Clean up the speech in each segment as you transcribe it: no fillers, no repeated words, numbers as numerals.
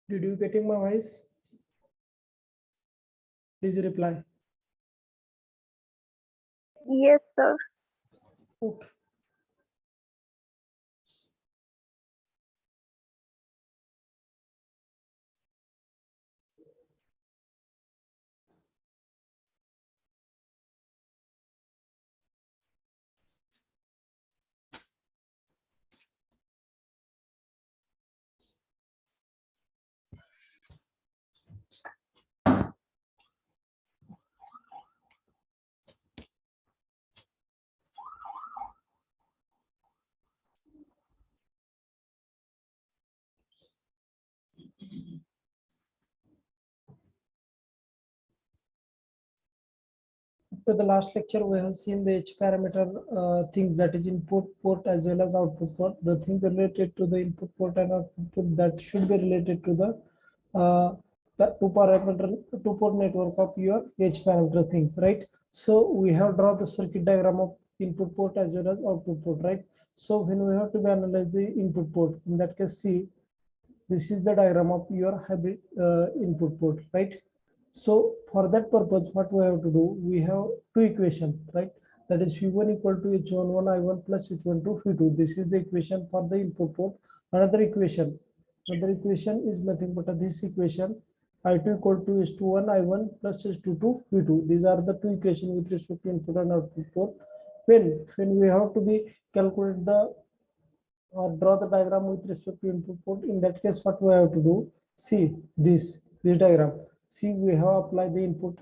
Did you getting my voice? Please reply. Yes, sir. Okay. To the last lecture, we have seen the H parameter things, that is input port as well as output port. The things related to the input port and output port that should be related to the two port network of your H parameter things, right? So we have drawn the circuit diagram of input port as well as output port, right? So when we have to be analyze the input port, in that case, see, this is the diagram of your hybrid input port, right? So for that purpose, what we have to do, we have two equations, right? That is V1 equal to H11 I1 plus H12 V2. This is the equation for the input port. Another equation is nothing but this equation, I2 equal to H21 I1 plus H22 V2. These are the two equations with respect to input and output port. When we have to be calculate the or draw the diagram with respect to input port, in that case what we have to do, see this diagram. See, we have applied the input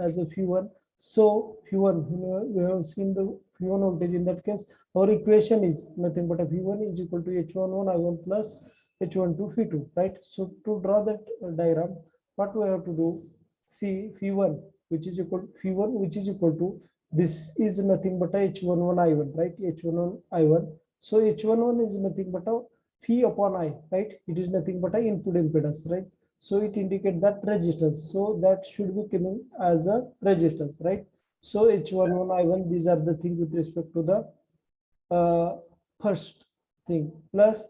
as a V1. So V1, we have seen the V1 voltage. In that case, our equation is nothing but a V1 is equal to H11 I1 plus H12 V2, right? So to draw that diagram, what we have to do, see, V1 which is equal to, this is nothing but a H11 I1, right? H11 I1. So H11 is nothing but a phi upon I, right? It is nothing but a input impedance, right? So it indicates that resistance. So that should be coming as a resistance, right? So H11 I1, these are the things with respect to the first thing, plus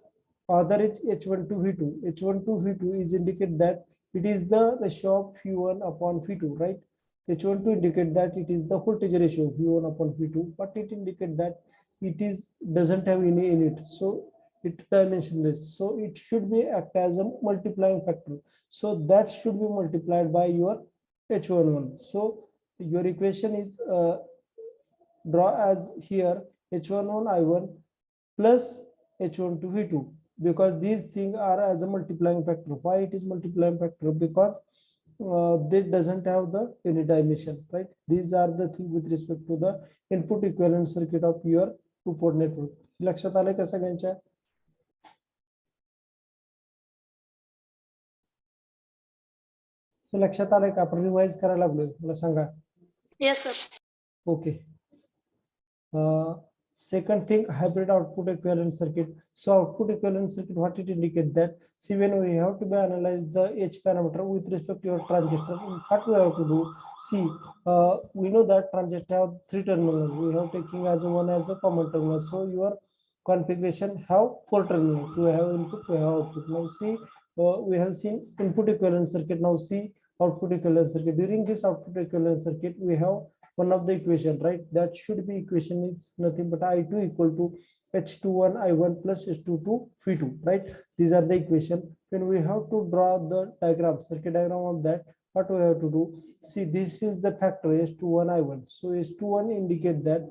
other is H12 V2. H12 V2 is indicate that it is the ratio of V1 upon V2, right? H12 indicate that it is the voltage ratio V1 upon V2, but it indicate that it is doesn't have any in it, so it dimensionless. So it should be act as a multiplying factor. So that should be multiplied by your H11. So your equation is draw as here H11 I1 plus H12 V2, because these things are as a multiplying factor. Why it is multiplying factor? Because they doesn't have the any dimension, right? These are the things with respect to the input equivalent circuit of your two port network. लक्षात आले का सगळ्यांच्या? लक्षात आलंय का? आपण revise करायला लागलोय, मला सांगा. Yes, sir. Okay. Second thing, hybrid output equivalent circuit. So output equivalent circuit, what it indicate that, see, when we have to be analyze the H parameter with respect to your transistor, what we have to do, see, we know that transistor have three terminals. We have taking as one as a common terminal. So your configuration have four terminals. We have input, we have output. Now see, we have seen input equivalent circuit. Now see output equivalent circuit. During this output equivalent circuit, we have one of the equation, right? That should be equation is nothing but I2 equal to H21 I1 plus H22 V2, right? These are the equation. When we have to draw the diagram, circuit diagram of that, what we have to do, see, this is the factor H21 I1. So H21 indicate that,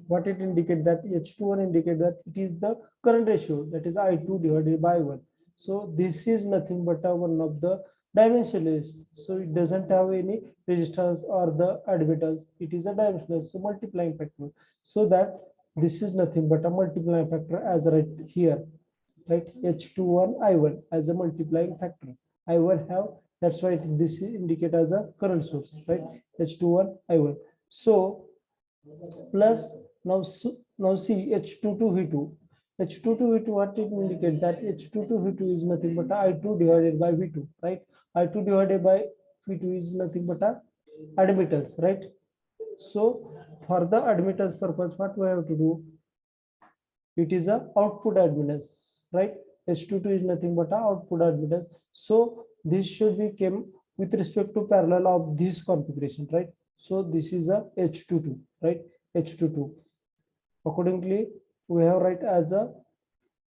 what it indicate that H21 indicate that it is the current ratio, that is I2 divided by 1. So this is nothing but one of the dimensionless. So it doesn't have any resistance or the admittance. It is a dimensionless, so multiplying factor. So that this is nothing but a multiplying factor as right here, right? H21 I1 as a multiplying factor. I1 have, that's why this is indicate as a current source, right? H21 I1. So plus now see H22 V2. H22 V2, what it indicate that H22 V2 is nothing but I2 divided by V2, right? I2 divided by V2 is nothing but a admittance, right? So for the admittance purpose, what we have to do, it is a output admittance, right? H22 is nothing but a output admittance. So this should be came with respect to parallel of this configuration, right? So this is a H22, right? H22. Accordingly, we have write as a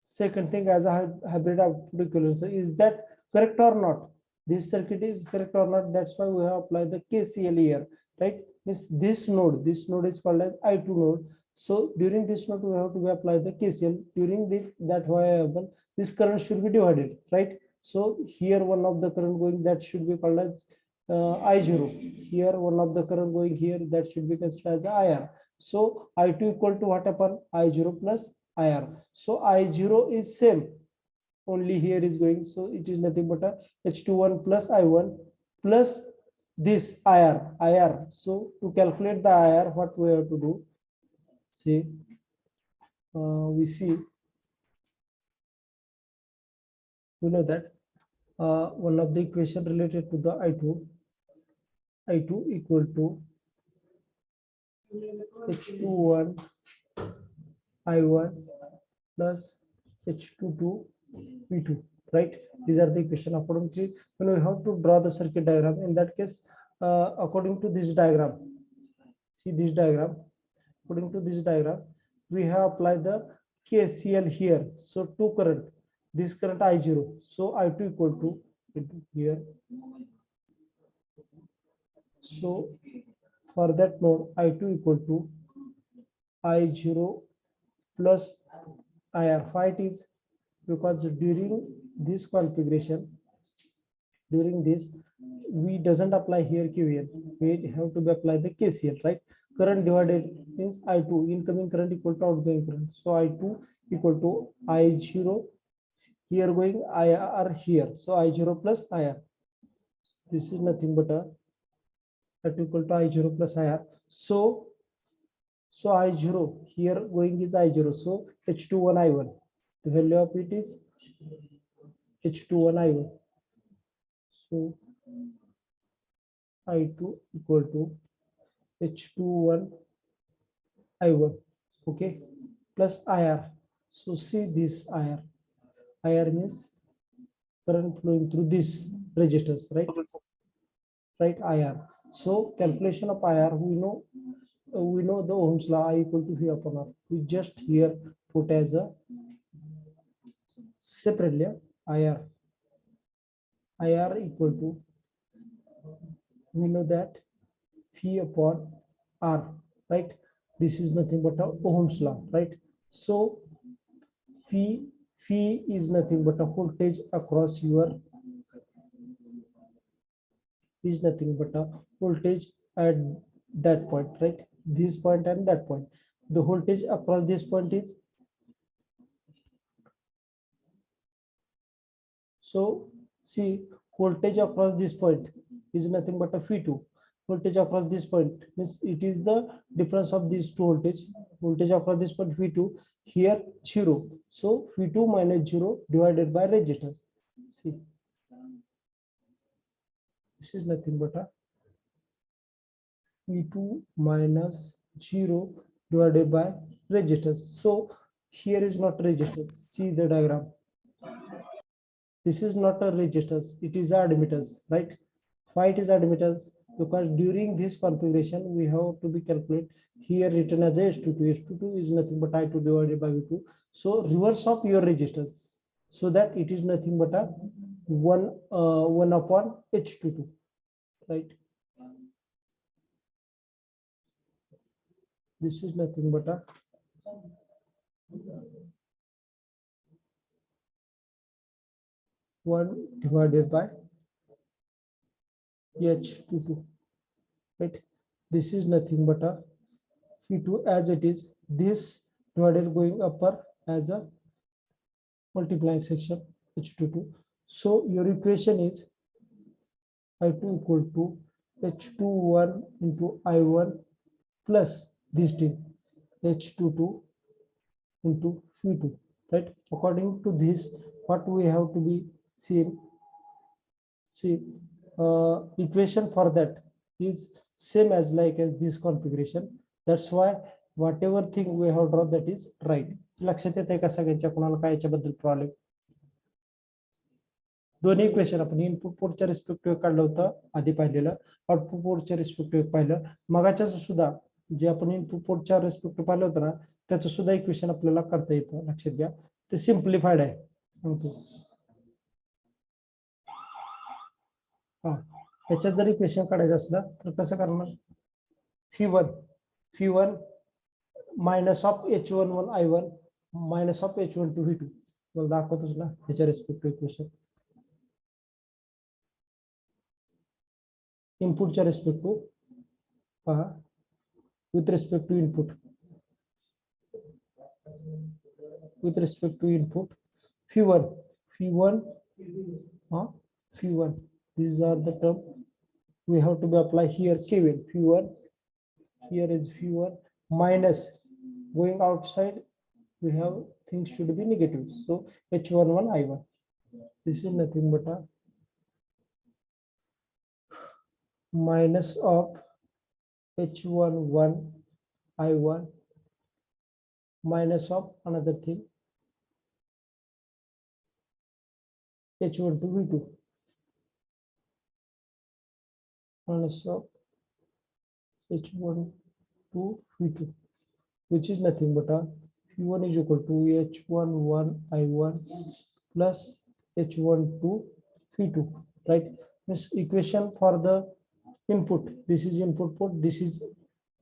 second thing as a hybrid output equivalence. Is that correct or not? This circuit is correct or not? That's why we have applied the KCL here, right? Means this node is called as I2 node. So during this node, we have to apply the KCL. During that variable, this current should be divided, right? So here one of the current going, that should be called as I0. Here one of the current going here, that should be considered as IR. So I2 equal to what upon I0 plus IR. So I0 is same, only here is going, so it is nothing but a H21 plus I1 plus this IR. So to calculate the IR, what we have to do, see, we see, we know that one of the equation related to the I2 equal to H21 I1 plus H22 V2, right? These are the equation. Accordingly, when we have to draw the circuit diagram, in that case, according to this diagram, see this diagram, according to this diagram, we have applied the KCL here. So two current, this current I0, so I2 equal to here. So for that node, I2 equal to I0 plus IR. Why it is? Because during this configuration, during this, we doesn't apply here QVL. We have to be apply the KCL, right? Current divided means I2, incoming current equal to outgoing current. So I2 equal to I0, here going IR here. So I0 plus IR. This is nothing but a equal to I0 plus IR. So I0 here going is I0. So H21 I1. The value of it is H21 I1. So I2 equal to H21 I1, okay, plus IR. So see this IR. IR means current flowing through this resistors, right? Right, IR. So calculation of IR, we know the Ohm's law, I equal to V upon R. We just here put as a separately IR. IR equal to, we know that V upon R, right? This is nothing but a Ohm's law, right? So phi is nothing but a voltage across your, is nothing but a voltage at that point, right? This point and that point. The voltage across this point is, so see, voltage across this point is nothing but a phi2. Voltage across this point means it is the difference of these two voltage. Voltage across this point phi2, here 0. So phi2 minus 0 divided by resistance. See, this is nothing but a V2 minus 0 divided by resistance. So here is not resistance. See the diagram. This is not a resistance. It is admittance, right? Why it is admittance? Because during this configuration, we have to be calculate here written as S22. S22 is nothing but I2 divided by V2. So reverse of your resistance, so that it is nothing but a 1 upon H22, right? This is nothing but a 1 divided by H22, right? This is nothing but a P2 as it is, this divided going upper as a multiplying section H22. So your equation is I2 equal to H21 into I1 plus this thing H22 into V2, right? According to this, what we have to be seen, see, equation for that is same as like as this configuration. That's why whatever thing we have drawn that is right. लक्षात येते का सगळ्यांच्या, कोणाला काय याच्याबद्दल problem? दोन्ही equation आपण input पोर्टच्या respective काढलं होतं आधी पाहिलेलं, आउटपुट पोर्टच्या रिस्पेक्टिव्ह पाहिलं. मगाच्या सुद्धा जे आपण इनपुट पोर्टच्या रिस्पेक्टिव्ह पाहिलं होतं ना, त्याचं सुद्धा इक्वेशन आपल्याला करता येतं. लक्षात घ्या, ते सिम्प्लिफाईड आहे सांगतो. हा, याच्यात जर इक्वेशन काढायचं असलं तर कसं करणार? V1 minus of H11 I1 minus of H12 V2. मला दाखवतोच ना ह्याच्या रिस्पेक्टिव्ह इक्वेशन. इनपुटच्या रिस्पेक्टिव्ह पहा, with respect to input, with respect to input V1 these are the term we have to be apply here. KVL V1, here is V1 minus, going outside we have things should be negative, so H11 I1, this is nothing but a minus of H11 I1 minus of another thing H12 V2 minus of H12 V2, which is nothing but a V1 is equal to H11 I1 plus H12 V2, right? This equation for the input, this is input port, this is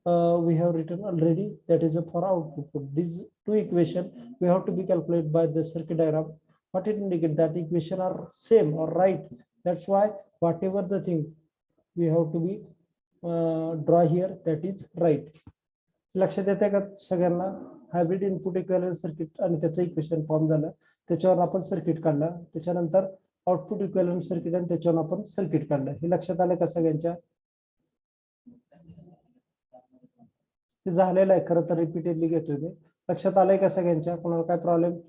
we have written already, that is for output port. These two equation we have to be calculated by the circuit diagram. What it indicate that equation are same or right. That's why whatever the thing we have to be draw here, that is right. लक्षात येते का सगळ्यांना? Hybrid input equivalent circuit आणि त्याचं equation form झालं, त्याच्यावर आपण circuit काढलं, त्याच्यानंतर आउटपुट इक्विव्हॅलेंट सर्किट आणि त्याच्यावर आपण सर्किट काढलं. हे लक्षात आलं का सगळ्यांच्या? ते झालेलं आहे खरं तर, रिपीटेडली घेतोय मी. लक्षात आलंय का सगळ्यांच्या? कोणाला काय प्रॉब्लेम?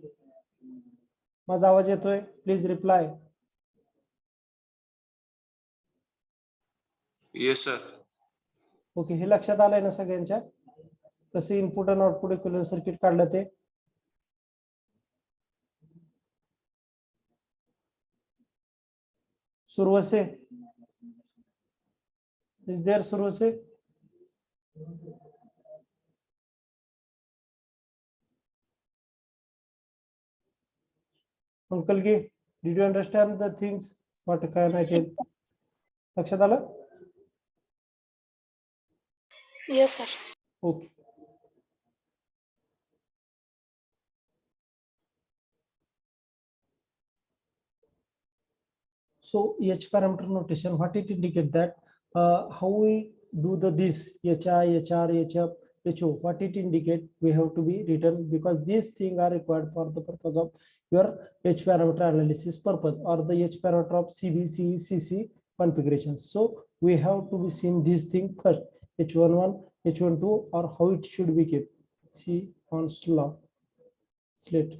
माझा आवाज येतोय? Please reply. Yes sir. Okay, हे लक्षात आलंय ना सगळ्यांच्या? कसं इनपुट आणि आउटपुट इक्विव्हॅलेंट सर्किट काढलं ते? शुरू से इज देयर? शुरू से अंकल की, did you understand the things what can I tell? लक्षात आलं? Yes, sir. Okay. So H parameter notation, what it indicate that how we do the this HI, HR, HF, HO, what it indicate we have to be written, because these things are required for the purpose of your H parameter analysis purpose or the H parameter of CBC, CC configuration. So we have to be seen this thing first, H11, H12, or how it should be kept. See on slate.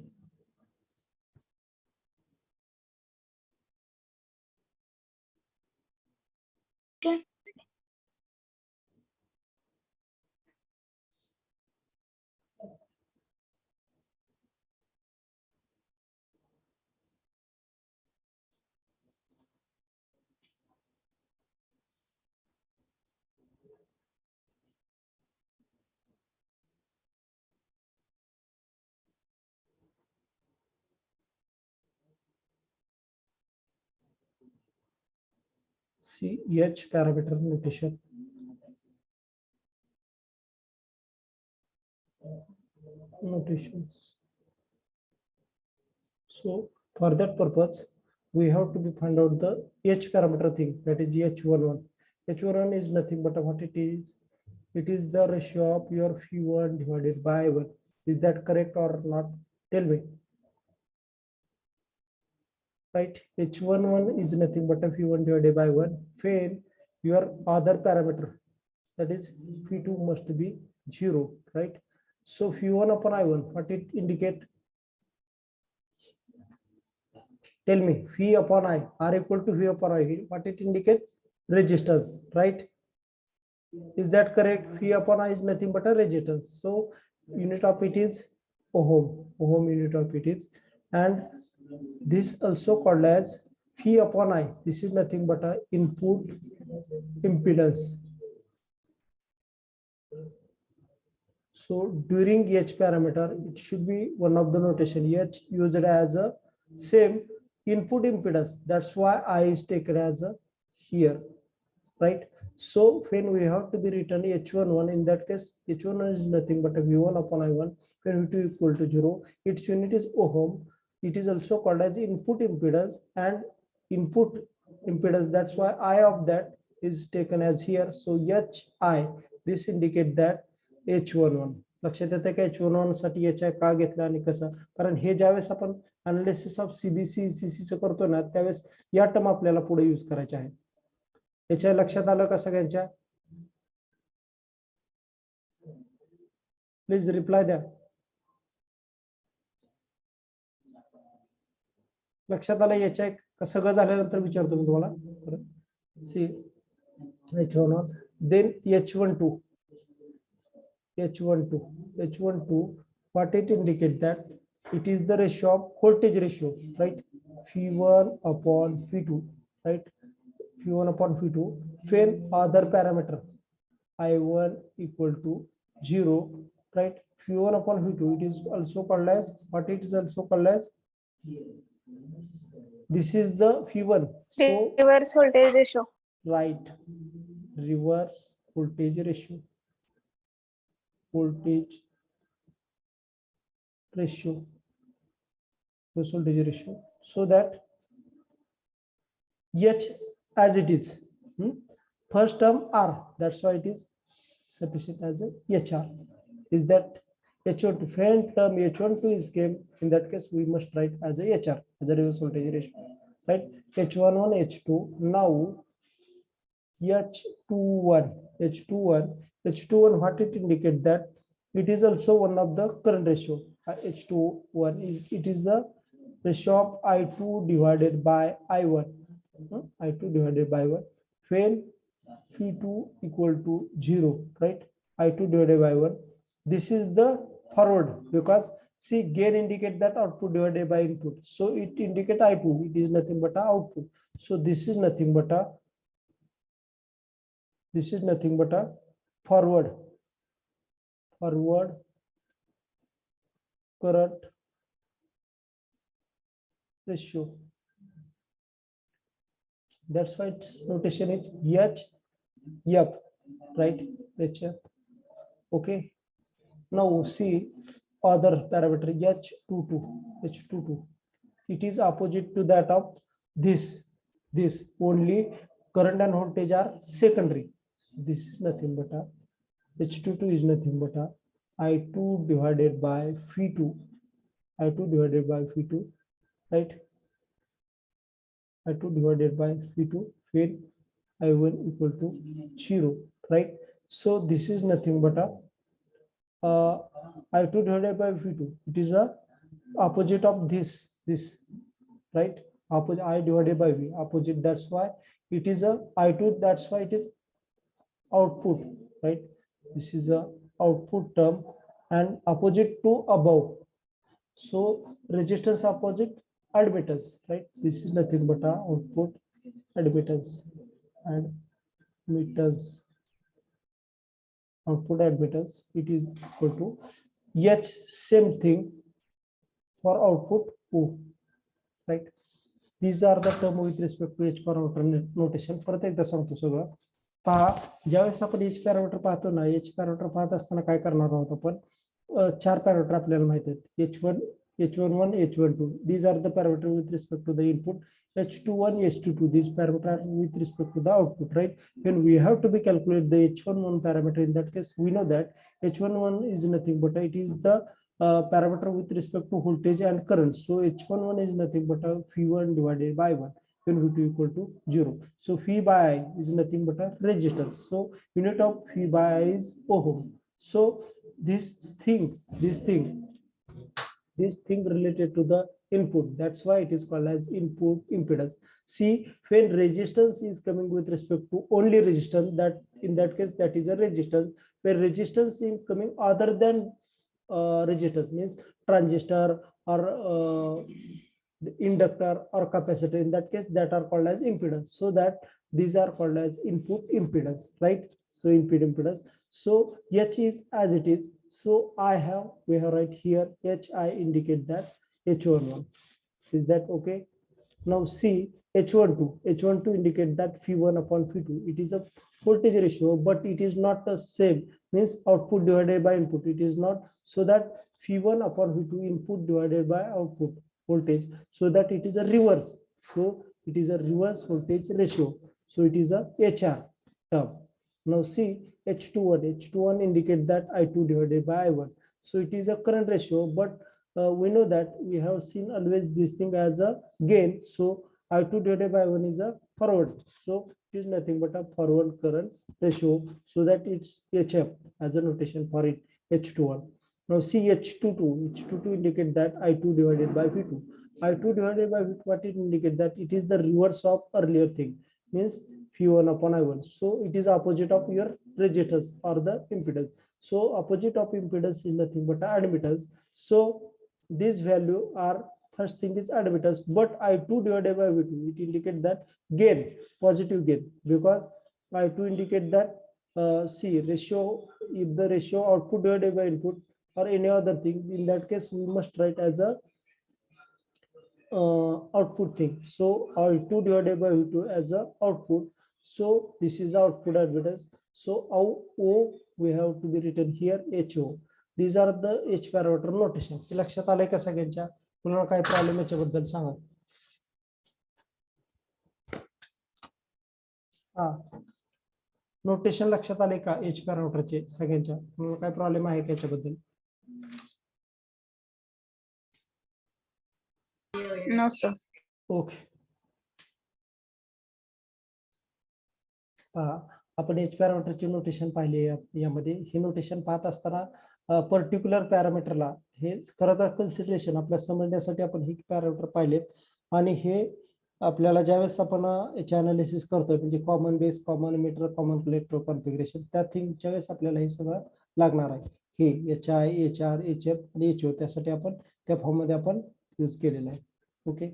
See H parameter notation. Notations. So for that purpose, we have to be find out the H parameter thing, that is H11. H11 is nothing but what it is. It is the ratio of your V1 divided by I1. Is that correct or not? Tell me. Right, H11 is nothing but a V1 divided by 1. Fail your other parameter, that is V2 must be 0, right? So V1 upon I1, what it indicate? Tell me, V upon I, R equal to V upon I, what it indicate? Resistance, right? Is that correct? Phi upon I is nothing but a resistance. So unit of it is ohm. Ohm unit of it is, and this also called as phi upon I. This is nothing but a input impedance. So during H parameter, it should be one of the notation H used as a same input impedance. That's why I is taken as a here, right? So when we have to be written H11, in that case, H11 is nothing but a V1 upon I1, when V2 equal to 0, its unit is ohm. It is also called as input impedance and input impedance. That's why I of that is taken as here. So HI, this indicate that H11. लक्षात येतं का H11 साठी HI का घेतला आणि कसं, कारण हे ज्यावेळेस आपण अनालिसिस ऑफ सीबीसी सीसीचं करतो ना, त्यावेळेस या टर्म आपल्याला पुढे यूज करायच्या आहेत. याच्या लक्षात आलं का सगळ्यांच्या? प्लीज रिप्लाय द्या. लक्षात आलं याच्या सगळं झाल्यानंतर विचारतो मी तुम्हाला. सी H11 then H12 what it indicate that it is the ratio of voltage ratio, right? Phi1 upon Phi2, right? Phi1 upon Phi2 when other parameter I1 equal to 0, right? Phi1 upon Phi2, it is also called as what? It is also called as, this is the Phi1. So reverse voltage ratio. right, reverse voltage ratio, reverse voltage ratio, so that H as it is, first term R, that's why it is sufficient as a HR. Is that H12 when term H12 is came, in that case we must write as a HR, as a reverse voltage ratio, right? H11 H2. Now H21 what it indicate that it is also one of the current ratio. H21 is, it is the ratio of I2 divided by I1. I2 divided by 1 when Phi2 equal to 0, right? I2 divided by 1. This is the forward, because see gain indicate that output divided by input, so it indicate I2, it is nothing but a output. So this is nothing but a forward current ratio. That's why its notation is HF, right? HF. Okay. Now see other parameter H22. It is opposite to that of this. Only current and voltage are secondary. This is nothing but a H22 is nothing but a I2 divided by Phi2. I2 divided by Phi2, right? I2 divided by Phi2 when I1 equal to 0, right? So this is nothing but a I2 divided by Phi2. It is a opposite of this, right? Opposite I divided by V, opposite. That's why it is a I2. That's why it is output, right? This is a output term and opposite to above. So resistance opposite admittance, right? This is nothing but a output admittance. Output admittance, it is equal to H, same thing for output O, right? These are the term with respect to H parameter notation. परत एकदा सांगतो सगळं पहा. ज्यावेळेस आपण H parameter पाहतो ना, H parameter पाहत असताना काय करणार आहोत आपण, 4 पॅरामीटर आपल्याला माहित आहेत. H1, H11, H12. These are the parameters with respect to the input. H21, H22. These parameters are with respect to the output, right? When we have to be calculate the H11 parameter, in that case, we know that H11 is nothing but it is the parameter with respect to voltage and current. So H11 is nothing but a Phi1 divided by 1 when V2 equal to 0. So phi by I is nothing but a resistance. So unit of phi by I is ohm. So this thing related to the input. That's why it is called as input impedance. See, when resistance is coming with respect to only resistance, that in that case that is a resistance. Where resistance is coming other than resistance, means transistor or the inductor or capacitor, in that case that are called as impedance. So that these are called as input impedance, right? So input impedance. So H is as it is. So we have right here H, I indicate that H11. Is that okay? Now see H12. H12 indicate that Phi1 upon Phi2. It is a voltage ratio, but it is not the same. Means output divided by input. It is not, so that Phi1 upon Phi2 input divided by output voltage, so that it is a reverse. So it is a reverse voltage ratio. So it is a HR term. Now see H21. H21 indicate that I2 divided by I1. So it is a current ratio, but we know that we have seen always this thing as a gain. So I2 divided by I1 is a forward. So it is nothing but a forward current ratio. So that it's HF as a notation for it, H21. Now see H22. H22 indicate that I2 divided by V2. I2 divided by V2, what it indicate that it is the reverse of earlier thing, means Phi1 upon I1. So it is opposite of your resistance or the impedance. So opposite of impedance is nothing but admittance. So this value are, first thing is admittance, but I2 divided by V2, it indicate that gain, positive gain, because I2 indicate that see ratio, if the ratio output divided by input or any other thing, in that case we must write as a output thing. So I2 divided by V2 as a output. So this is output admittance. So O we have to be written here HO. These are the H parameter notation. लक्षात आलंय का सगळ्यांच्या? पुन्हा काय problem याच्याबद्दल सांगा. हा notation लक्षात आले का H पॅरामीटरचे सगळ्यांच्या? पुन्हा काय प्रॉब्लेम आहे का याच्याबद्दल? No, sir. ओके. आपण एच पॅरामीटरचे नोटेशन पाहिले यामध्ये. हे नोटेशन पाहत असताना पर्टिक्युलर पॅरामीटरला हे खरं तर कन्सिडरेशन आपल्या समजण्यासाठी आपण हे पॅरामीटर पाहिलेत, आणि हे आपल्याला ज्यावेळेस आपण याचे अनालिसिस करतोय, म्हणजे common base, common emitter, common collector configuration, त्या थिंगच्या वेळेस आपल्याला हे सगळं लागणार आहे. हे HI, HR, HF आणि HO त्यासाठी आपण त्या फॉर्म मध्ये आपण यूज केलेलं आहे. Okay.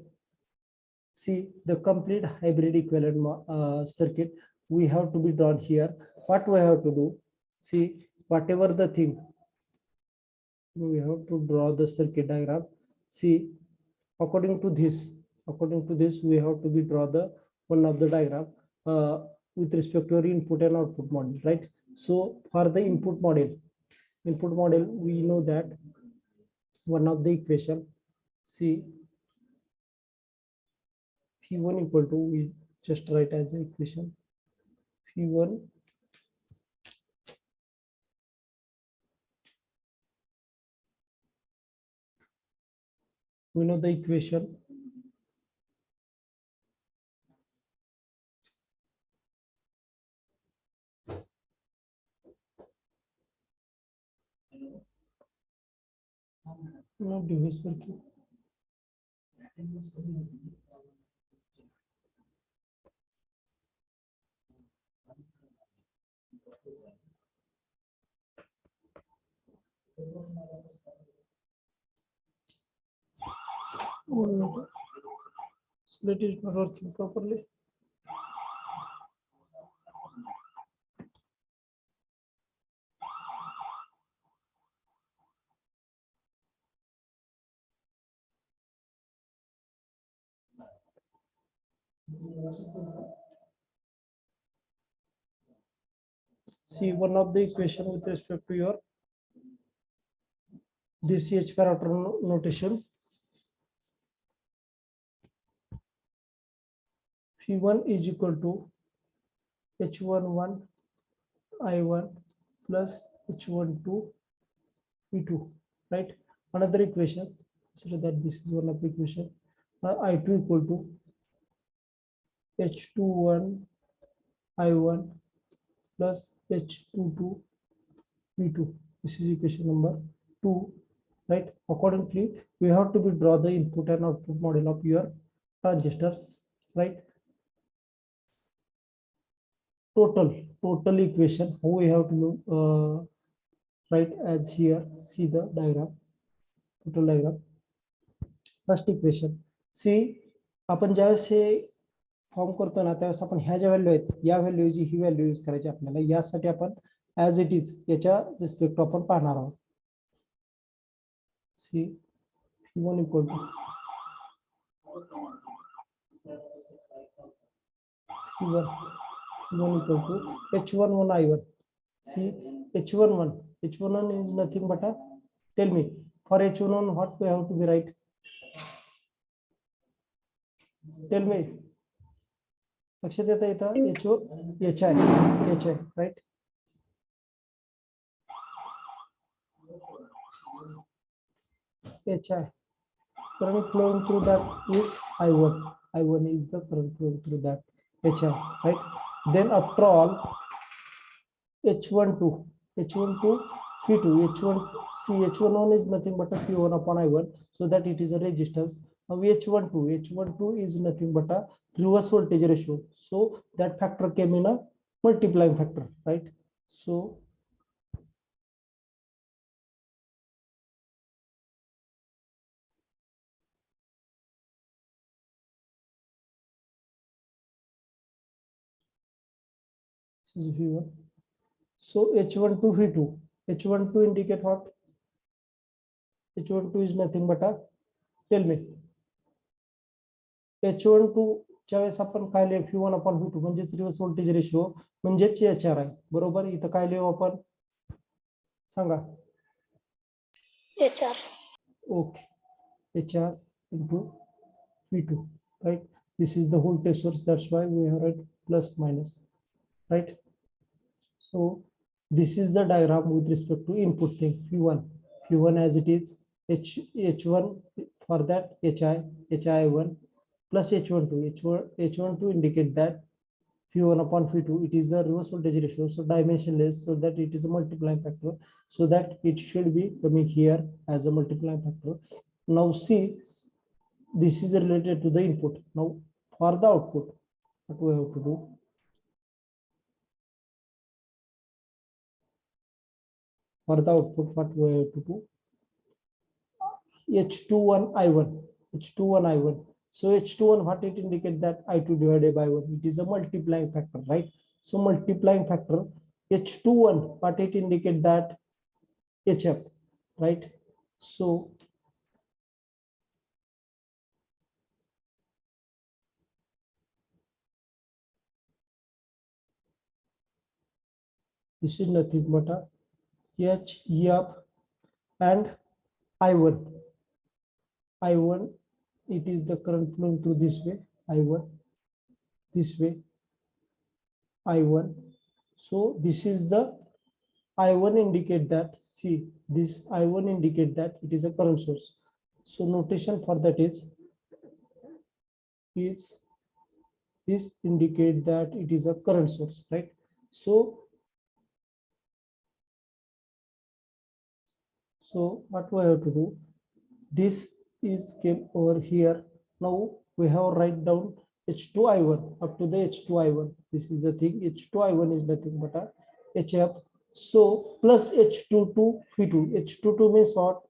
See the complete hybrid equivalent circuit we have to be drawn here. What we have to do, see whatever the thing, we have to draw the circuit diagram. See, according to this we have to be draw the one of the diagram with respect to your input and output model, right? So for the input model we know that one of the equation, see Phi1 equal to, we just write as an equation, Phi1 we know the equation no device working. Let it not working properly. See one of the equation with respect to your this H parameter notation. Phi1 is equal to H11 I1 plus H12 P2, right? Another equation, so that this is one of the equation. I2 equal to H21 I1 plus H22 P2. This is equation number 2. right? Accordingly, we have to be draw the input and output model of your transistors, right? Total equation, how we have to write as here, see the diagram, total diagram. First equation see, आपण ज्यावेळेस हे form करतो ना त्यावेळेस आपण ह्या ज्या value आहेत या व्हॅल्यूची ही व्हॅल्यू यूज करायची आपल्याला, यासाठी आपण ऍज इट इज याच्या रिस्पेक्ट आपण पाहणार आहोत. See V1 equal to V1 equal to H11 I1. See, H11 is nothing but a, tell me, for H11 what we have to be write? Tell me. लक्षात येतं इथं HI, right? HI. Current flowing through that is I1. I1 is the current flowing through that HI, right? Then after all, H12, V2, H11 is nothing but a P1 upon I1, so that it is a resistance. Now H12 is nothing but a reverse voltage ratio, so that factor came in a multiplying factor, right? So this is V1. So H12 V2, H12 indicate what? H12 is nothing but a, tell me, H12 च्या वेळेस आपण काय लिहू, V1 upon V2 म्हणजेच reverse voltage ratio म्हणजेच HR आहे, बरोबर. इथं काय लिहू आपण सांगा. HR. Okay, HR into V2, right? This is the voltage source, that's why we have write plus minus, right? So this is the diagram with respect to input thing. V1 as it is, H1 for that HI1 plus H12 indicate that V1 upon V2, it is the reverse voltage ratio, so dimensionless, so that it is a multiplying factor, so that it should be coming here as a multiplying factor. Now see, this is related to the input. Now for the output, what we have to do? For the output, what we have to do? H21 I1. So H21, what it indicate that I2 divided by 1. It is a multiplying factor, right? So multiplying factor H21, what it indicate that HF, right? So this is nothing but a HF and I1. It is the current flowing through this way, I1, this way, I1. So this is the I1 indicate that, see, this I1 indicate that it is a current source. So notation for that is this indicate that it is a current source, right? So what we have to do? This is came over here. Now we have write down H2I1 up to the H2I1. This is the thing. H2I1 is nothing but a HF. So plus H22 V2. H22 means what?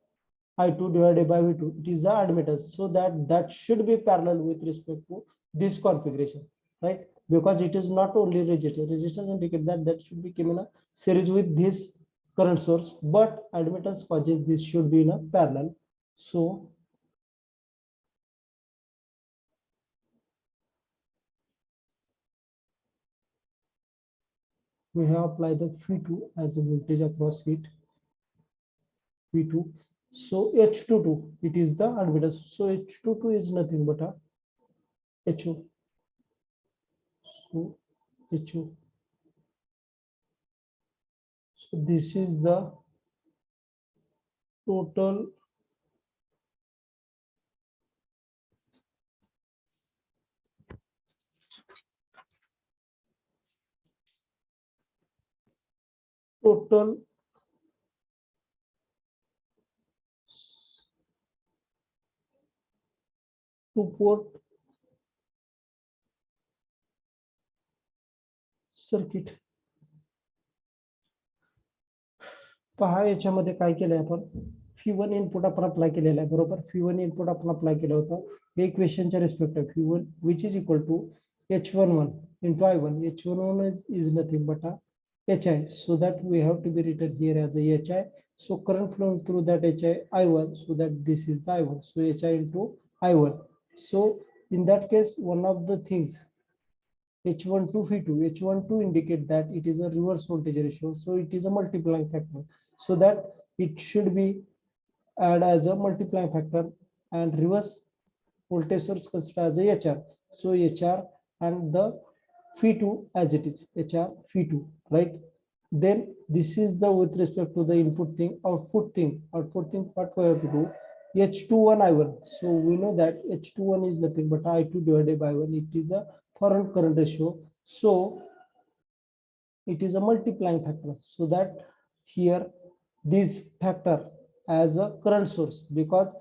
I2 divided by V2. It is the admittance. So that should be parallel with respect to this configuration, right? Because it is not only resistance. Resistance indicate that should be came in a series with this current source, but admittance causes this should be in a parallel. So we have applied the V2 as a voltage across it, V2. So H22, it is the admittance. So H22 is nothing but a HO. So HO. So this is the total port circuit. पहा याच्यामध्ये काय केलंय आपण, Phi1 input आपण apply केलेला आहे बरोबर. Phi1 input आपण अप्लाय केलं होतं हे इक्वेशनच्या respect of Phi1 which is equal to H11 into I1. H11 is nothing but a HI, so that we have to be written here as a HI. So current flowing through that HI I1, so that this is the I1, so HI into I1. So in that case, one of the things H12 Phi2, H12 indicate that it is a reverse voltage ratio, so it is a multiplying factor, so that it should be add as a multiplying factor, and reverse voltage source considered as a HR. So HR and the Phi2 as it is, HR Phi2, right? Then this is the with respect to the input thing. Output thing what we have to do, H21 I1. So we know that H21 is nothing but I2 divided by 1. It is a foreign current ratio, so it is a multiplying factor, so that here this factor as a current source, because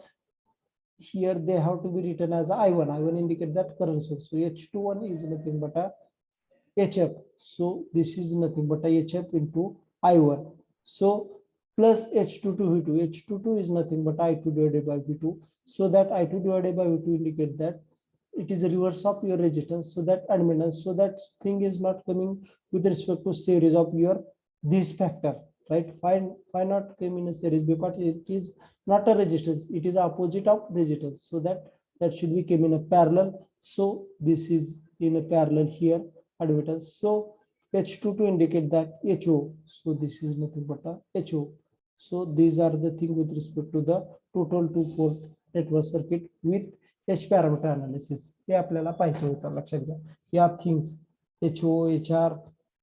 here they have to be written as I1. I1 indicate that current source. So H21 is nothing but a HF. So this is nothing but a HF into I1. So plus H22 V2. H22 is nothing but I2 divided by V2. So that I2 divided by V2 indicate that it is a reverse of your resistance. So that admittance. So that thing is not coming with respect to series of your this factor, right? Why not came in a series? Because it is not a resistance, it is opposite of resistance, so that should be came in a parallel. So this is in a parallel here admittance. So H22 indicate that HO, so this is nothing but a HO. So these are the things with respect to the total two-port network circuit with H parameter analysis. हे आपल्याला पाहिजे होतं, लक्षात घ्या या things HO, HR,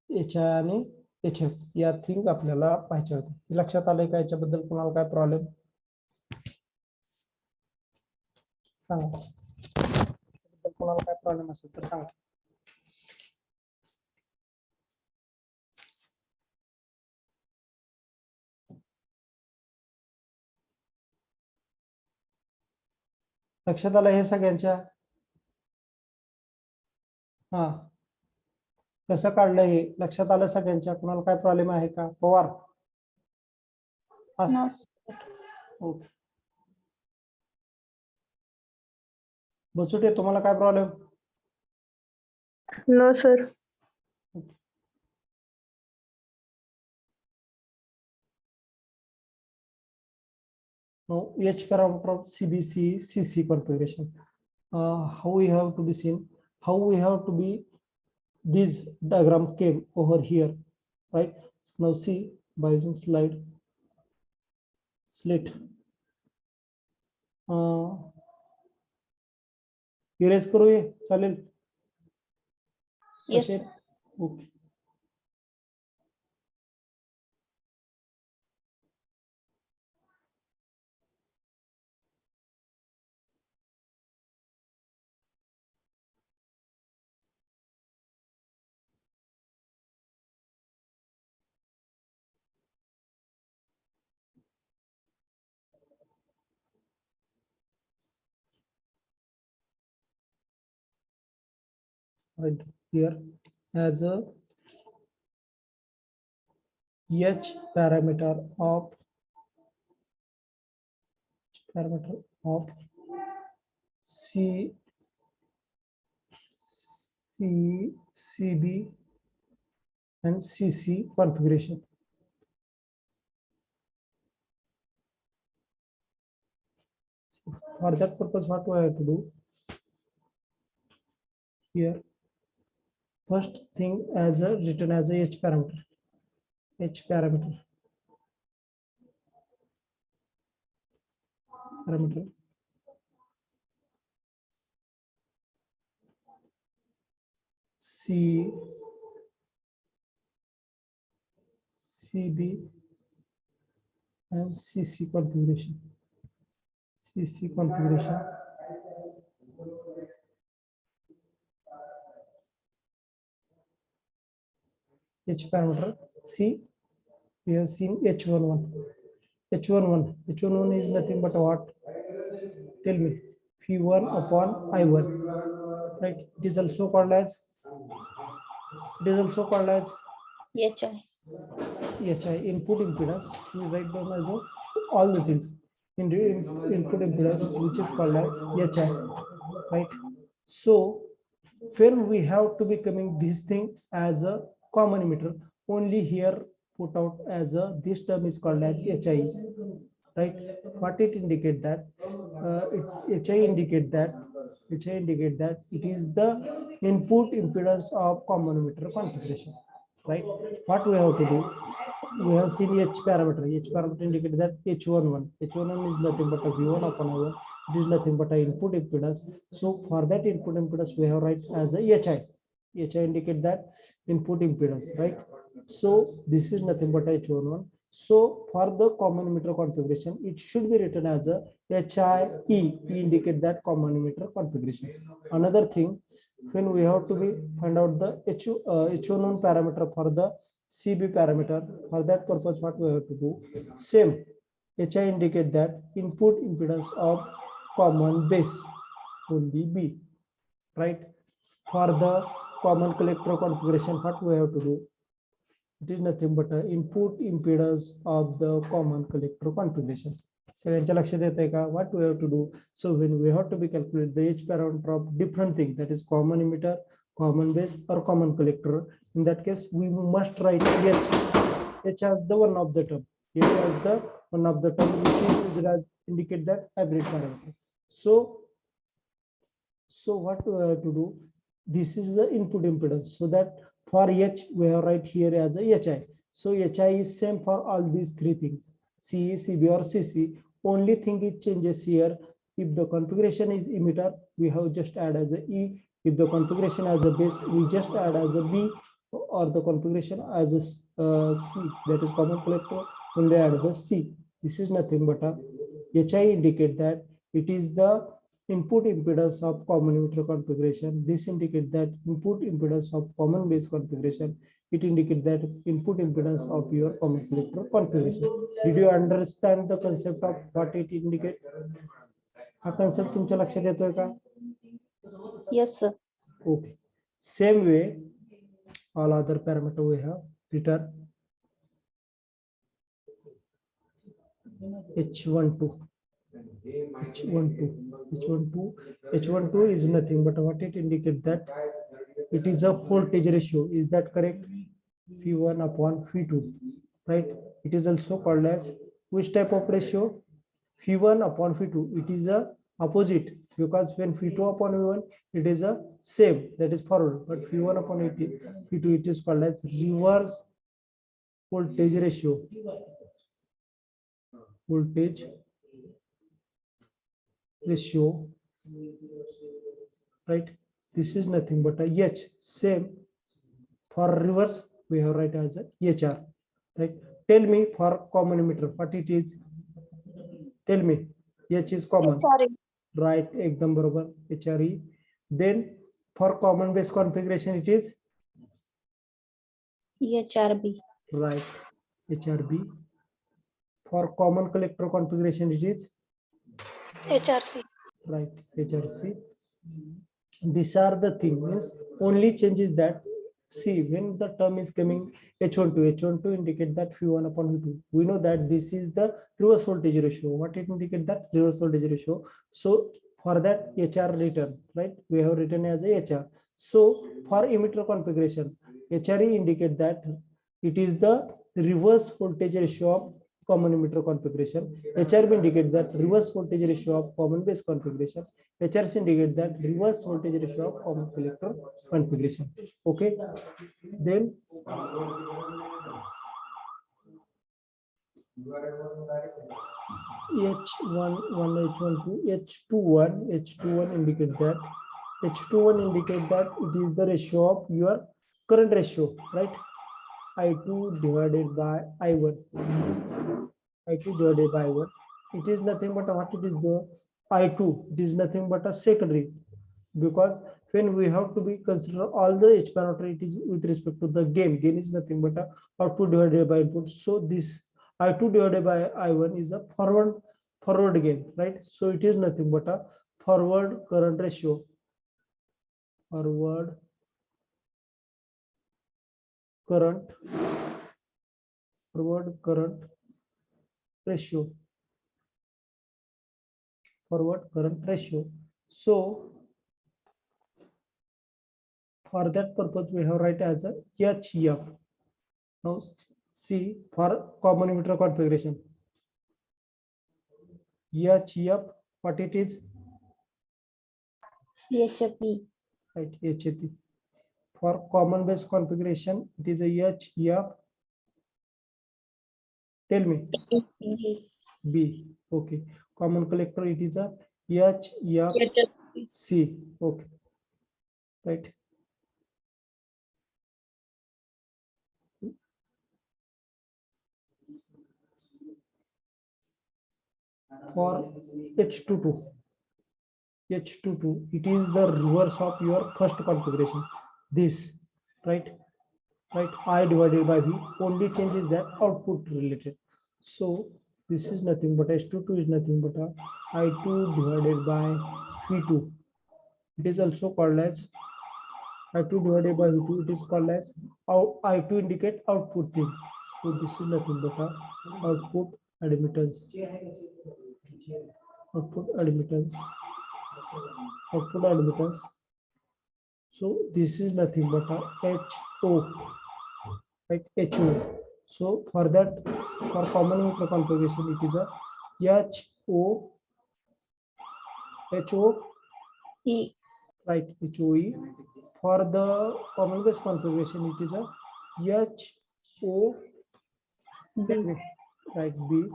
HI आणि HF या thing आपल्याला पाहिजे होते. लक्षात आलंय का? याच्याबद्दल कोणाला काय प्रॉब्लेम सांगा, कोणाला काय प्रॉब्लेम असेल तर सांगा. लक्षात आलं हे सगळ्यांच्या? हा, कसं काढलं हे लक्षात आलं सगळ्यांच्या? कोणाला काय प्रॉब्लेम आहे का? Pawar No, okay. बचुटे तुम्हाला काय problem? No, sir. Now H parameter of CBC CC configuration. How we have to be seen, how we have to be, this diagram came over here, right? Now see by using slide slit. Erase करू ये चालेल? yes, okay. Right here as a H parameter of C CB and CC configuration. For that purpose, what we have to do here? First thing as a written as a H parameter. CB and CC configuration. H parameter. See, we have seen H11. H11 is nothing but what? Tell me. V1 upon I1, right? It is also called as HI. HI, input impedance. We write down as all the things in the input impedance, which is called as HI, right? So when we have to be coming this thing as a common emitter, only here put out as a this term is called as HI, right? What it indicate that HI indicate that it is the input impedance of common emitter configuration, right? What we have to do, we have seen H parameter. H parameter indicates that H11. H11 is nothing but a V1 upon I1. It is nothing but a input impedance. So for that input impedance, we have write as a HI. HI indicate that input impedance, right? So this is nothing but H11. So for the common emitter configuration, it should be written as a HIE. E indicate that common emitter configuration. Another thing, when we have to be find out the H11 parameter for the CB parameter, for that purpose what we have to do, same HI indicate that input impedance of common base only B, right? For the common collector configuration, what we have to do, it is nothing but a input impedance of the common collector configuration. सगळ्यांच्या लक्षात येत आहे का? What we have to do, so when we have to be calculate the H parameter of different thing, that is common emitter, common base or common collector, in that case we must write H as the one of the term, H as the one of the term which is used as indicate that hybrid parameter. So what we have to do, this is the input impedance, so that for H we have write here as a HI. So HI is same for all these three things, CE, CB or CC. Only thing it changes here, if the configuration is emitter, we have just add as a E. If the configuration as a base, we just add as a B, or the configuration as a C, that is common collector, only add the C. This is nothing but a HI indicate that it is the input impedance of common emitter configuration. This indicates that input impedance of common base configuration. It indicates that input impedance of your common collector configuration. Did you understand the concept of what it indicates? हा concept तुमच्या लक्षात येतोय का? Yes, sir. Okay. Same way, all other parameter we have written H12. H12 is nothing but what it indicates that it is a voltage ratio. Is that correct? V1 upon V2, right? It is also called as which type of ratio? V1 upon V2. It is a opposite, because when V2 upon V1, it is a same, that is forward. But V1 upon V2, it is called as reverse voltage ratio. Voltage ratio, right? This is nothing but a H. Same for reverse, we have write as a HR, right? Tell me for common emitter what it is. Tell me. H is common, HRE. right? Ekdam barobar, HRE. Then for common base configuration, it is HRB. right, HRB. For common collector configuration, it is HRC. right, HRC. These are the things. Only changes that, see, when the term is coming H12 indicate that V1 upon V2. We know that this is the reverse voltage ratio. What it indicate that reverse voltage ratio. So for that HR written, right? We have written as a HR. So for emitter configuration, HRE indicate that it is the reverse voltage ratio of common emitter configuration. HRB indicate that reverse voltage ratio of common base configuration. HRC indicate that reverse voltage ratio of common collector configuration. Okay. Then H11, H12, H21 indicate that it is the ratio of your current ratio, right? I2 divided by I1. I2 divided by I1. It is nothing but what it is the I2. It is nothing but a secondary, because when we have to be consider all the H parameter, it is with respect to the gain. Gain is nothing but a output divided by input. So this I2 divided by I1 is a forward gain, right? So it is nothing but a forward current ratio, forward current ratio, forward current ratio. So for that purpose we have write as a HF. Now see for common emitter configuration, HF, what it is? HB. Right, HAP. For common base configuration, it is a HF. Tell me. B. B. Okay. Common collector, it is a HFC. Okay. Right. For H22, H22, it is the reverse of your first configuration. This, right? Right. I divided by V. Only change is that output related. So this is nothing but H22 is nothing but a I2 divided by V2. It is also called as I2 divided by V2. It is called as I2 indicate output thing. So this is nothing but a output admittance. Output admittance. Output admittance. So this is nothing but a HO, right? HO. So for that, for common emitter configuration, it is a HO, E. right? HOE. For the common base configuration, it is a HO, B. right? B.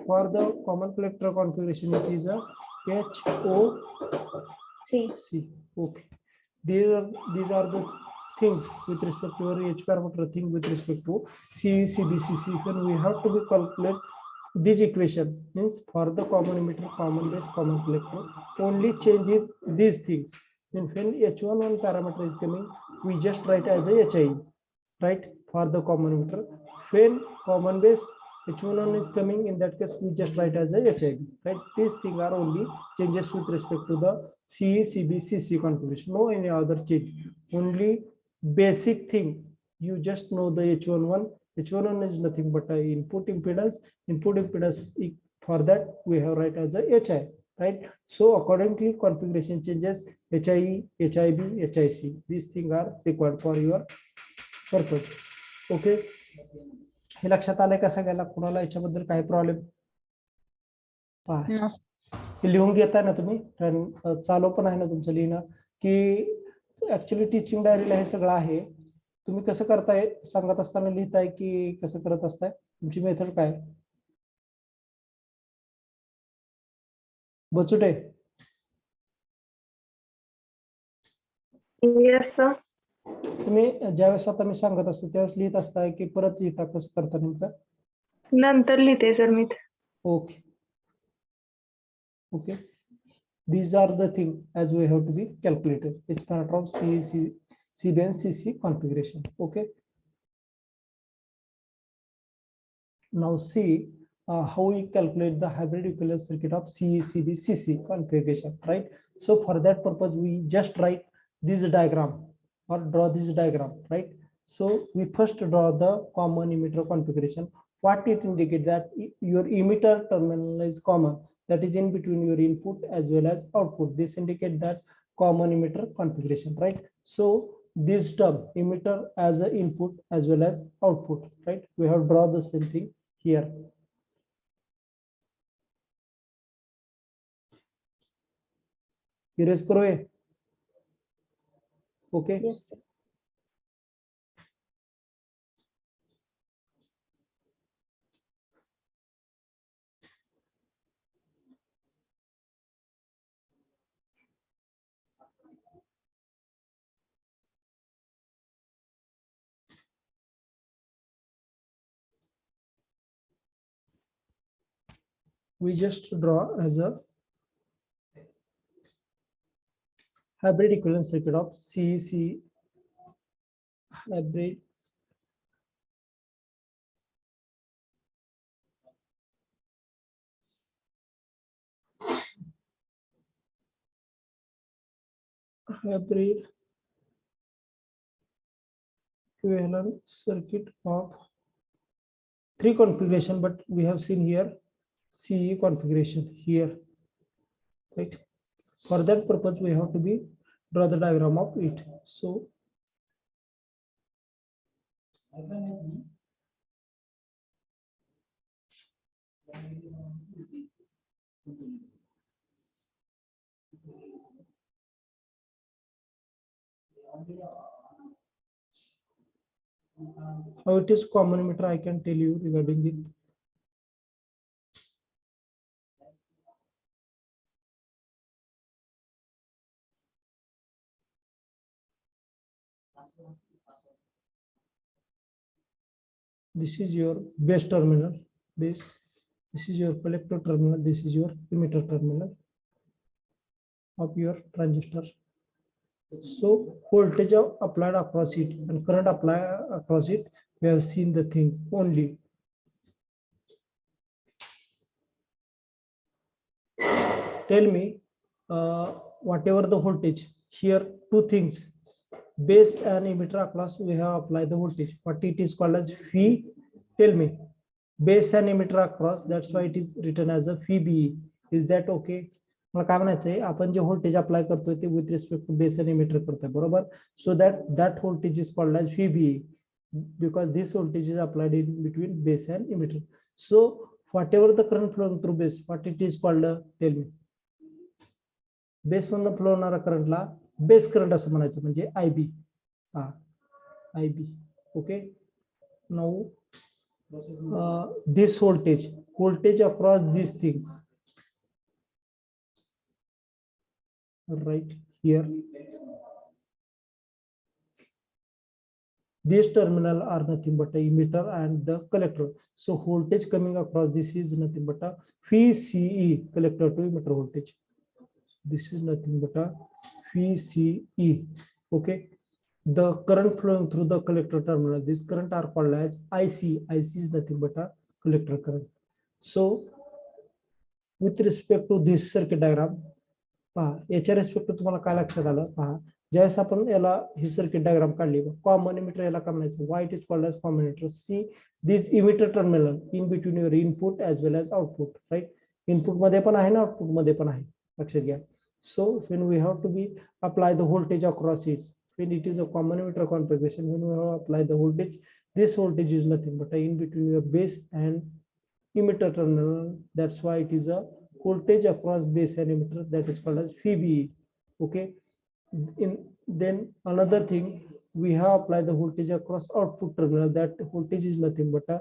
For the common collector configuration, it is a HO, C. C. Okay. These are the things with respect to your H parameter thing with respect to C, CB, CC. When we have to be calculate this equation means for the common emitter, common base, common collector, only changes these things. And when H11 parameter is coming, we just write as a HI, right? For the common emitter. When common base H11 is coming, in that case, we just write as a HIB, right? These things are only changes with respect to the CE, CB, CC configuration. No any other change. Only basic thing. You just know the H11. H11 is nothing but a input impedance. Input impedance, for that we have write as a HI, right? So accordingly, configuration changes HIE, HIB, HIC. These things are required for your purpose. Okay. हे लक्षात आलंय का सगळ्याला? कुणाला याच्याबद्दल काही problem? No. लिहून घेताय ना तुम्ही? चालू पण आहे ना तुमचं लिहिणं? की ऍक्च्युली टीचिंग डायरीला हे सगळं आहे. तुम्ही कसं करताय? सांगत असताना लिहिताय की कसं करत असताय? तुमची मेथड काय? Bachute, yes sir. तुम्ही ज्यावेळेस आता मी सांगत असतो त्यावेळेस लिहित असताय की परत लिहिता? कसं करता नेमकं? नंतर लिहिते sir me. Okay. Okay. These are the things as we have to be calculated. It's part of CB and CC configuration. Okay. Now see how we calculate the hybrid equivalent circuit of CE, CB, CC configuration, right? So for that purpose, we just write this diagram or draw this diagram, right? So we first draw the common emitter configuration. What it indicates that your emitter terminal is common, that is in between your input as well as output. This indicates that common emitter configuration, right? So this term emitter as an input as well as output, right? We have drawn the same thing here. Erase करो ये. Okay. Yes. Sir. We just draw as a hybrid equivalent circuit of CEC hybrid hybrid equivalent circuit of 3 configuration, but we have seen here CE configuration here, right? For that purpose, we have to be draw the diagram of it. So how it is common emitter, I can tell you regarding it. This is your base terminal, base. This is your collector terminal. This is your emitter terminal of your transistor. So voltage applied across it and current applied across it, we have seen the things only. Tell me, whatever the voltage, here two things, base and emitter across we have applied the voltage. What it is called as phi, tell me, base and emitter across, that's why it is written as a phi BE. Is that okay? मला काय म्हणायचंय, आपण जे voltage apply करतोय ते with respect to base आणि emitter करतोय, बरोबर? सो that voltage is called as VBE because this voltage is applied in between base and emitter. So whatever the current flowing through base, what it is called, tell me. Base मधून flow होणारा करंटला base current असं म्हणायचं, म्हणजे IB. IB. Okay. Now this voltage across these things, right here, these terminal are nothing but a emitter and the collector. So voltage coming across this is nothing but a phi CE, collector to emitter voltage. This is nothing but a phi CE. Okay. The current flowing through the collector terminal, this current are called as IC. IC is nothing but a collector current. So with respect to this circuit diagram, पहा याच्या respect तुम्हाला काय लक्षात आलं, पहा ज्यावेळेस आपण याला ही सर्किट डायग्राम काढली, कॉमन इमिटर याला काय म्हणायचं, why it is called as common emitter. See this emitter terminal in between your input as well as output, right? Input मध्ये पण आहे ना आउटपुट मध्ये पण आहे, लक्षात घ्या. So when we have to be apply the voltage across it, when it is a common emitter configuration, when we have apply the voltage, this voltage is nothing but in between your base and emitter terminal. That's why it is a voltage across base and emitter, that is called as VBE. Okay. Then another thing, we have applied the voltage across output terminal. That voltage is nothing but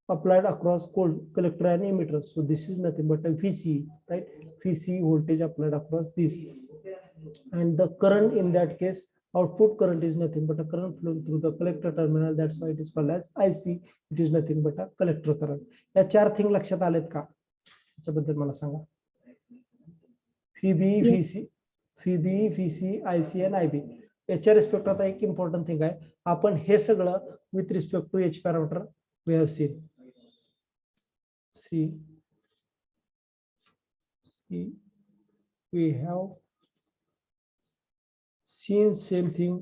applied across collector and emitter. So this is nothing but a VCE, right? VCE voltage applied across this, and the current in that case, output current is nothing but a current flowing through the collector terminal. That's why it is called as IC. It is nothing but a collector current. या चार thing लक्षात आलेत का? त्याच्याबद्दल मला सांगा. VBE, VC, IC and IB. याच्या respect आता एक इम्पॉर्टंट थिंग आहे, आपण हे सगळं with respect to H parameter we have seen. We have seen same thing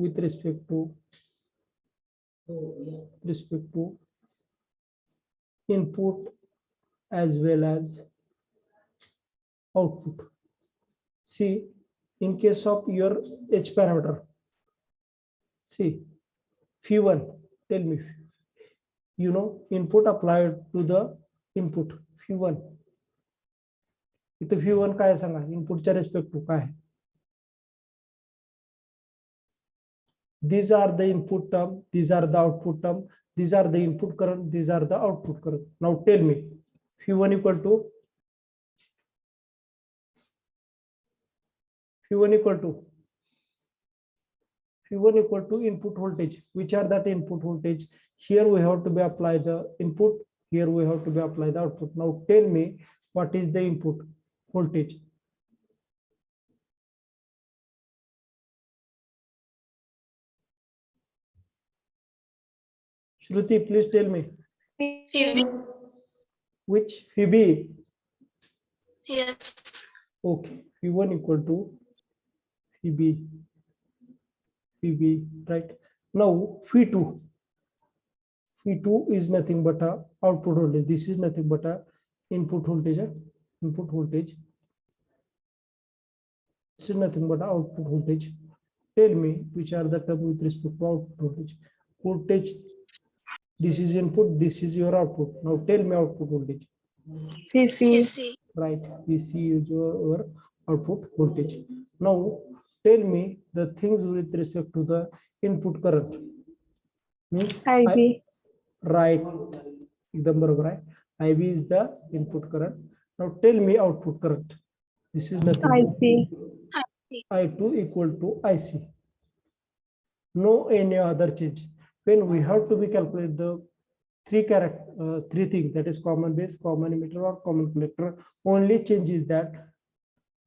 with respect to input as well as output. See, in case of your H parameter, see, phi1, tell me, you know, input applied to the input, phi1. इथं V1 काय सांगा, इनपुटच्या respect to काय? These are the input term, these are the output term, these are the input current, these are the output current. Now tell me, V1 equal to input voltage. Which are that input voltage? Here we have to be apply the input, here we have to be apply the output. Now tell me, what is the input voltage? Shruti, please tell me. VB. Which VB? Yes. Okay, V1 equal to VB, right? Now V2 is nothing but a output voltage. This is nothing but a input voltage. Input voltage. This is nothing but a output voltage. Tell me which are the terms with respect to output voltage. Voltage. This is input. This is your output. Now tell me output voltage. VC. Right, VC is your output voltage. Now tell me the things with respect to the input current. Means IB. right, एकदम बरोबर आहे. IB is the input current. Now tell me output current. This is nothing. IC. I2 equal to IC. No any other change. When we have to be calculate the three things, that is common base, common emitter or common collector, only change is that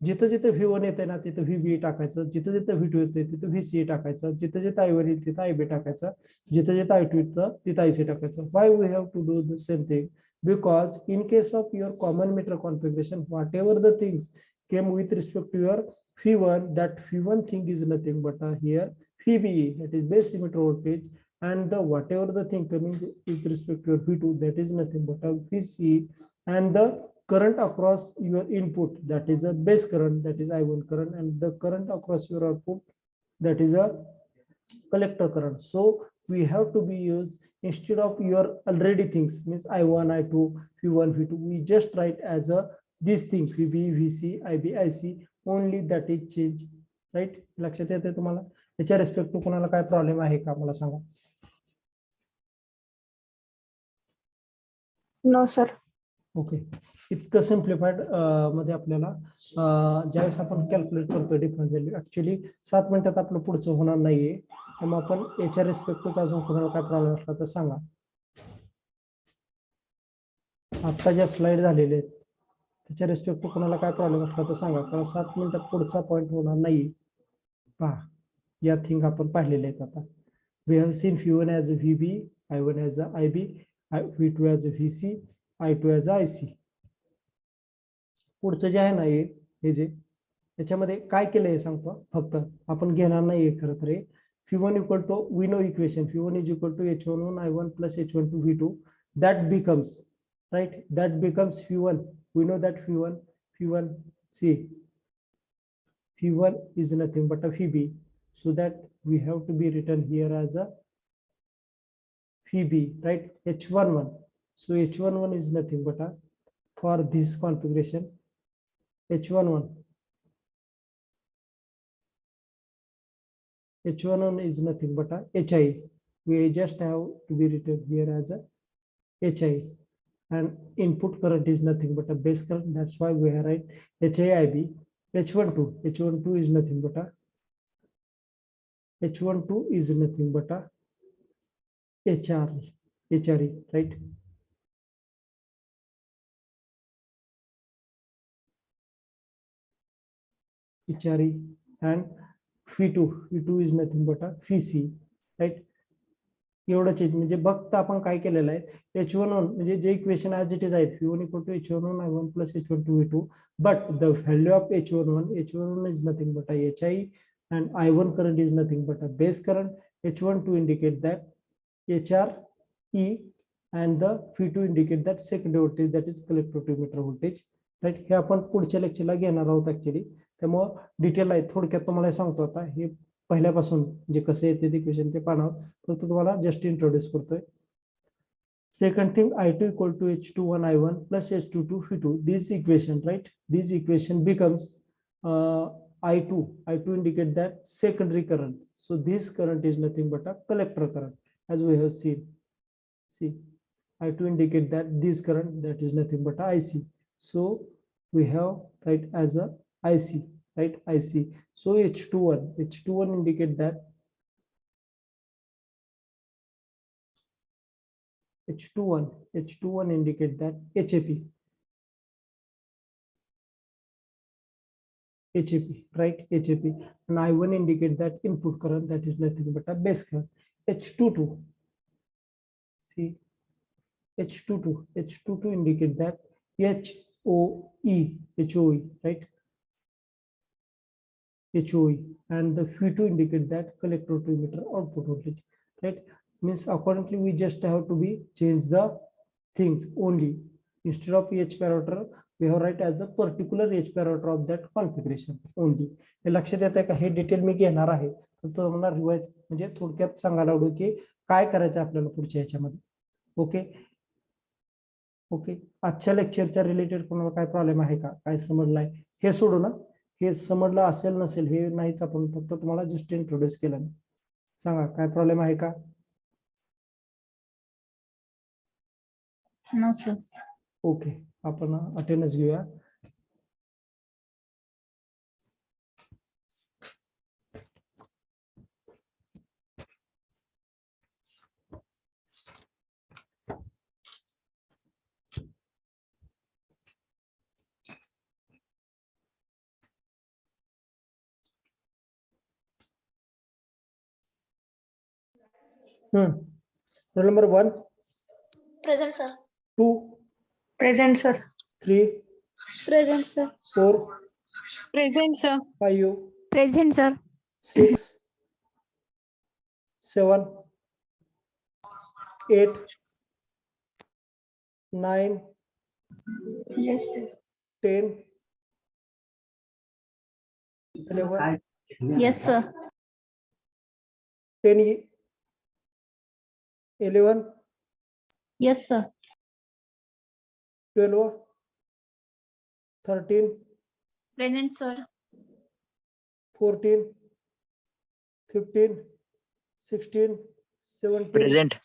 जिथं जिथं V1 येते ना तिथं VB टाकायचं, जिथं जिथं V2 येते तिथं VC टाकायचं, जिथं जिथं I1 येते तिथं IB टाकायचं, जिथं जिथं I2 येतं तिथं IC टाकायचं. Why we have to do the same thing? Because in case of your common emitter configuration, whatever the things came with respect to your V1, that V1 thing is nothing but here VBE, that is base emitter voltage, and the whatever the thing coming with respect to your V2, that is nothing but VC, and the current across your input, that is a base current, that is I1 current, and the current across your output, that is a collector current. So we have to be used instead of your already things, means I1, I2, V1, V2, we just write as a this thing VB, VC, IB, IC, only that is change, right? लक्षात येते तुम्हाला? याच्या respect to कोणाला काय problem आहे का मला सांगा. No, sir. Okay, इतकं सिम्प्लिफाईड मध्ये आपल्याला ज्यावेळेस आपण कॅल्क्युलेट करतो डिफरन्स व्हॅल्यू, ऍक्च्युली 7 मिनिटात आपलं पुढचं होणार नाहीये. मग आपण याच्या रिस्पेक्ट अजून कोणाला काय प्रॉब्लेम असला तर सांगा. आता ज्या स्लाइड झालेले आहेत त्याच्या रिस्पेक्ट कोणाला काय प्रॉब्लेम असला तर सांगा, कारण 7 मिनिटात पुढचा पॉईंट होणार नाही. पहा, या थिंग आपण पाहिलेले आहेत. आता we have seen V1 as a VB, I1 as a IB, V2 as a VC, I2 as a IC. पुढचं जे आहे ना हे जे याच्यामध्ये काय केलंय हे सांगतो. फक्त आपण घेणार नाहीये खरं तर. V1 equal to, we know equation, V1 is equal to H11 I1 plus H12 V2, that becomes, right, that becomes V1. We know that V1 see, V1 is nothing but a VB, so that we have to be written here as a VB, right? H11, so H11 is nothing but a, for this configuration, H11 is nothing but a HI. We just have to be written here as a HI, and input current is nothing but a base current. That's why we write HIIB. H12 is nothing but a H12 is nothing but a HRE, right? HRE, and V2 is nothing but a VC, right? एवढंच म्हणजे फक्त आपण काय केलेलं आहे, H11 म्हणजे जे equation as it is आहे, V1 equal to H11 I1 plus H12 V2, but the value of H11 is nothing but a HI, and I1 current is nothing but a base current. H12 indicate that HRE, and the V2 indicate that secondary voltage, that is collector to emitter voltage, right? हे आपण पुढच्या लेक्चरला घेणार आहोत actually. त्यामुळे detail आहे, थोडक्यात तुम्हाला सांगतो. आता हे पहिल्यापासून जे कसे येते इक्वेशन ते पाहणार, फक्त तुम्हाला जस्ट इंट्रोड्यूस करतोय. Second thing, I2 equal to H21 I1 plus H22 V2. This equation, right? This equation becomes I2. I2 indicate that secondary current. So this current is nothing but a collector current, as we have seen. See, I2 indicate that this current, that is nothing but a IC. So we have right as a IC, right? IC. So H21 indicate that H21 indicate that HAP, right? HAP, and I1 indicate that input current, that is nothing but a base current. H22, see, H22 indicate that HOE, right? HOE, and the fee to indicate that collector to emitter output voltage, right? Means accordingly we just have to be change the things only. Instead of H parameter we have write as a particular H parameter of that configuration only. हे लक्षात येत आहे का? हे detail मी घेणार आहे, तर तुम्हाला revise म्हणजे थोडक्यात सांगायला आवडेल की काय करायचं आपल्याला पुढच्या याच्यामध्ये. ओके ओके, आजच्या लेक्चरच्या रिलेटेड कोणाला काय प्रॉब्लेम आहे का? काय समजलाय हे सोडू ना, हे समजलं असेल नसेल हे नाहीच, आपण फक्त तुम्हाला जस्ट इंट्रोड्यूस केलं. सांगा काय प्रॉब्लेम आहे का? No sir. ओके, आपण अटेंडन्स घेऊया. Roll number 1, Present, sir. 2, Present, sir. 3, Present, sir. 4, Present, sir. 5, Present, sir. 6, 7, 8, 9, Yes, sir. 10, 11, Yes, sir. 10, 11, Yes, sir. 12, 13, Present, sir. 14, 15, 16, 17, Present.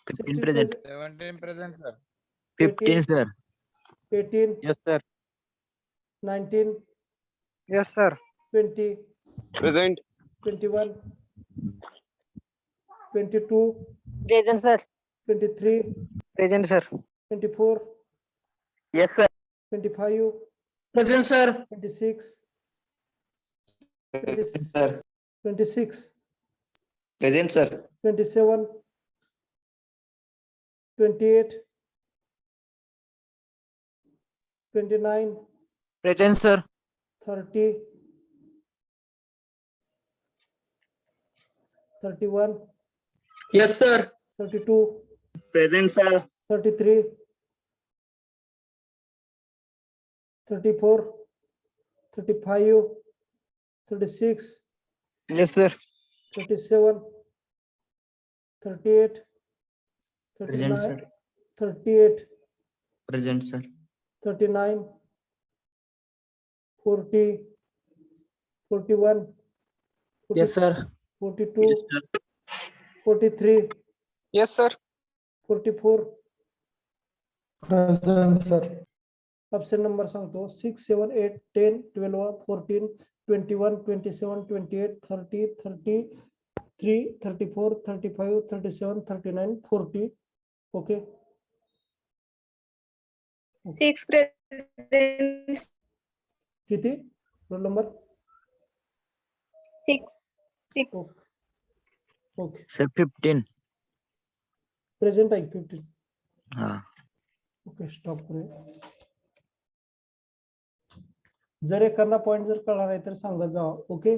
16 15 present. 17 present, sir. 15 sir. 18, Yes, sir. 19, Yes, sir. 20, Present. 21, 22, Present, sir. 23, Present, sir. 24, Yes, sir. 25, Present, sir. 26, Present, sir. 26, Present, sir. 27, 28, 29, Present sir. 30, 31, Yes, sir. 32, Present, sir. 33, 34, 35, 36, Yes, sir. 37, 38, Present, 39, sir. 38, Present, sir. 39, 40, 41, Yes, sir. 42, 43, Yes, sir. 44. Present, sir. Option number सांगतो 6, 7, 8, 10, 12, 14, 21, 27, 28, 30, 33, 34, 35, 37, 39, 40. Okay, 6 present. किती roll number? 6. 6. Okay, Sir 15. Present आहे 15. हा. Okay, stop करूया. जर एखादा point जर कळला नाही तर सांगत जावा. ओके.